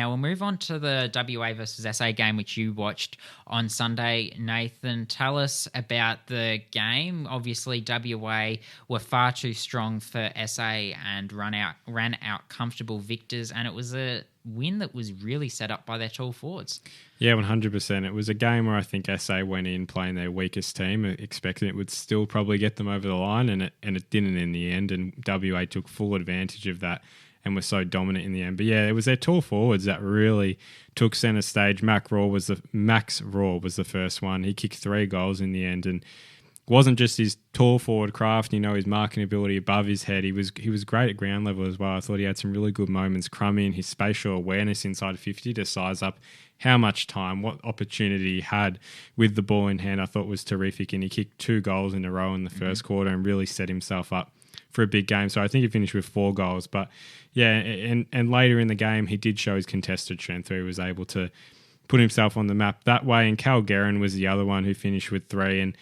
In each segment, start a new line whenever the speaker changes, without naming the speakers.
Now we'll move on to the WA versus SA game, which you watched on Sunday. Nathan, tell us about the game. Obviously, WA were far too strong for SA and ran out comfortable victors, and it was a win that was really set up by their tall forwards.
Yeah, 100%. It was a game where I think SA went in playing their weakest team, expecting it would still probably get them over the line, and it didn't in the end, and WA took full advantage of that and were so dominant in the end. But yeah, it was their tall forwards that really took centre stage. Max Raw was the first one. He kicked 3 goals in the end, and it wasn't just his tall forward craft, his marking ability above his head. He was great at ground level as well. I thought he had some really good moments. Crummy, his spatial awareness inside 50 to size up how much time, what opportunity he had with the ball in hand, I thought was terrific. And he kicked 2 goals in a row in the first quarter and really set himself up for a big game. So I think he finished with 4 goals. But yeah, and later in the game, he did show his contested strength where he was able to put himself on the map that way. And Cal Guerin was the other one who finished with 3. And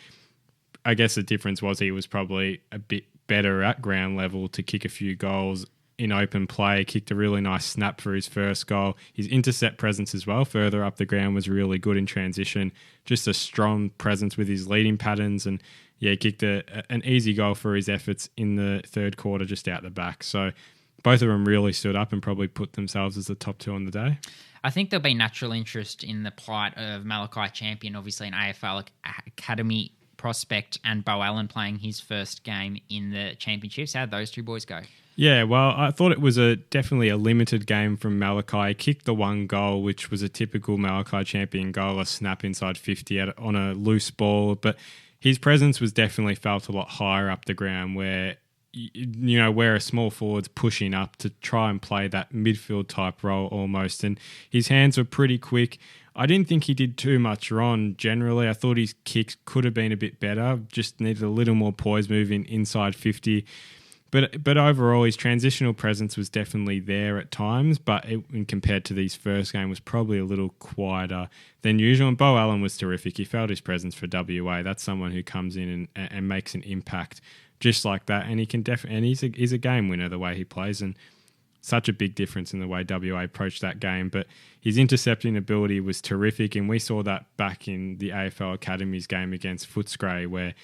I guess the difference was he was probably a bit better at ground level to kick a few goals in open play, kicked a really nice snap for his first goal. His intercept presence as well, further up the ground, was really good in transition. Just a strong presence with his leading patterns, and yeah, he kicked an easy goal for his efforts in the third quarter just out the back. So both of them really stood up and probably put themselves as the top 2 on the day.
I think there'll be natural interest in the plight of Malachi Champion, obviously an AFL Academy prospect, and Bo Allen playing his first game in the championships. How'd those 2 boys go?
Yeah, well, I thought it was definitely a limited game from Malachi. He kicked the 1 goal, which was a typical Malachi Champion goal, a snap inside 50 on a loose ball. But his presence was definitely felt a lot higher up the ground where a small forward's pushing up to try and play that midfield type role almost. And his hands were pretty quick. I didn't think he did too much wrong generally. I thought his kicks could have been a bit better, just needed a little more poise moving inside 50. But overall, his transitional presence was definitely there at times, but compared to these first game, was probably a little quieter than usual. And Bo Allen was terrific. He felt his presence for WA. That's someone who comes in and makes an impact just like that. And he can he's a game winner the way he plays, and such a big difference in the way WA approached that game. But his intercepting ability was terrific, and we saw that back in the AFL Academies game against Footscray, where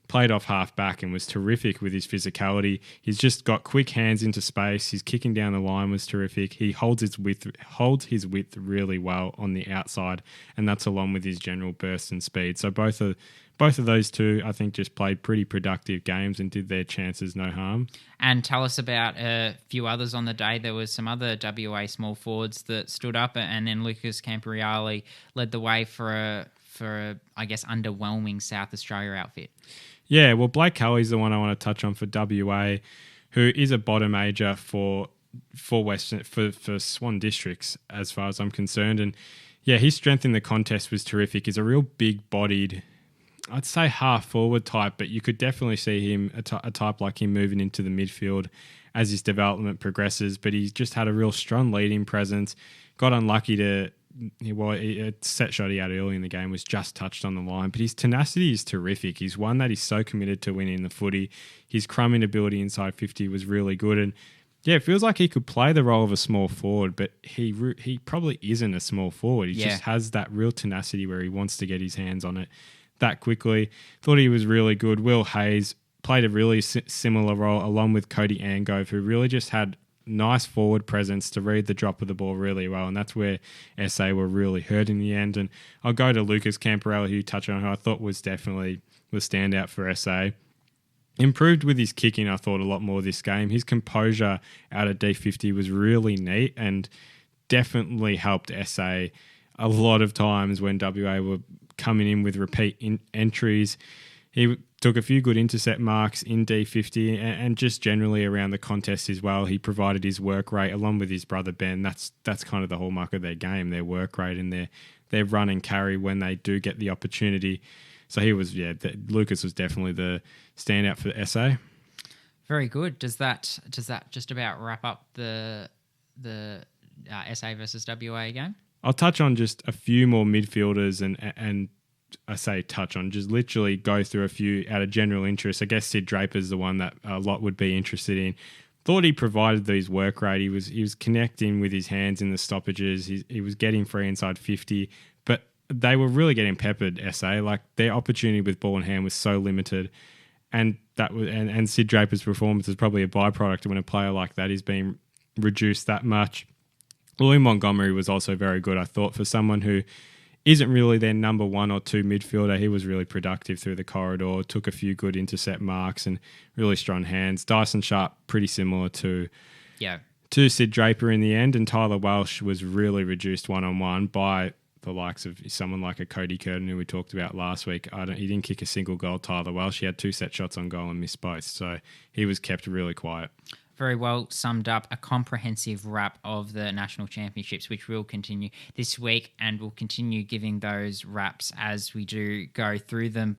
played off half back and was terrific with his physicality. He's just got quick hands into space. His kicking down the line was terrific. He holds his width really well on the outside, and that's along with his general burst and speed. So both of those 2, I think, just played pretty productive games and did their chances no harm.
And tell us about a few others on the day. There was some other WA small forwards that stood up, and then Lucas Camporeale led the way for a I guess, underwhelming South Australia outfit.
Yeah, well, Blake Kelly's the one I want to touch on for WA, who is a bottom major for Swan Districts, as far as I'm concerned. And yeah, his strength in the contest was terrific. He's a real big-bodied, I'd say half forward type, but you could definitely see him, a type like him, moving into the midfield as his development progresses. But he's just had a real strong leading presence. Got unlucky a set shot he had early in the game was just touched on the line, but his tenacity is terrific. He's one that he's so committed to winning the footy. His crumbing ability inside 50 was really good, and yeah, it feels like he could play the role of a small forward, but he probably isn't a small forward. He just has that real tenacity where he wants to get his hands on it that quickly. Thought he was really good. Will Hayes played a really similar role along with Cody Angove, who really just had nice forward presence to read the drop of the ball really well, and that's where SA were really hurt in the end. And I'll go to Lucas Camporeale, who you touched on, who I thought was definitely the standout for SA. Improved with his kicking, I thought, a lot more this game. His composure out of D50 was really neat and definitely helped SA a lot of times when WA were coming in with repeat entries. He took a few good intercept marks in D50 and just generally around the contest as well. He provided his work rate along with his brother Ben. That's kind of the hallmark of their game, their work rate and their run and carry when they do get the opportunity. So Lucas was definitely the standout for SA.
Very good. Does that just about wrap up the SA versus WA game?
I'll touch on just a few more midfielders and I say touch on, just literally go through a few out of general interest. I guess Sid Draper's the one that a lot would be interested in. thought he provided these work rate. He was connecting with his hands in the stoppages. He was getting free inside 50, but they were really getting peppered, SA. Like, their opportunity with ball in hand was so limited. And that was and Sid Draper's performance is probably a byproduct when a player like that is being reduced that much. Louis Montgomery was also very good, I thought, for someone who isn't really their number 1 or 2 midfielder. He was really productive through the corridor, took a few good intercept marks and really strong hands. Dyson Sharp, pretty similar to Sid Draper in the end, and Tyler Welsh was really reduced one-on-one by the likes of someone like a Cody Curtin, who we talked about last week. He didn't kick a single goal, Tyler Welsh. He had 2 set shots on goal and missed both, so he was kept really quiet.
Very well summed up, a comprehensive wrap of the national championships, which will continue this week, and we'll continue giving those wraps as we do go through them.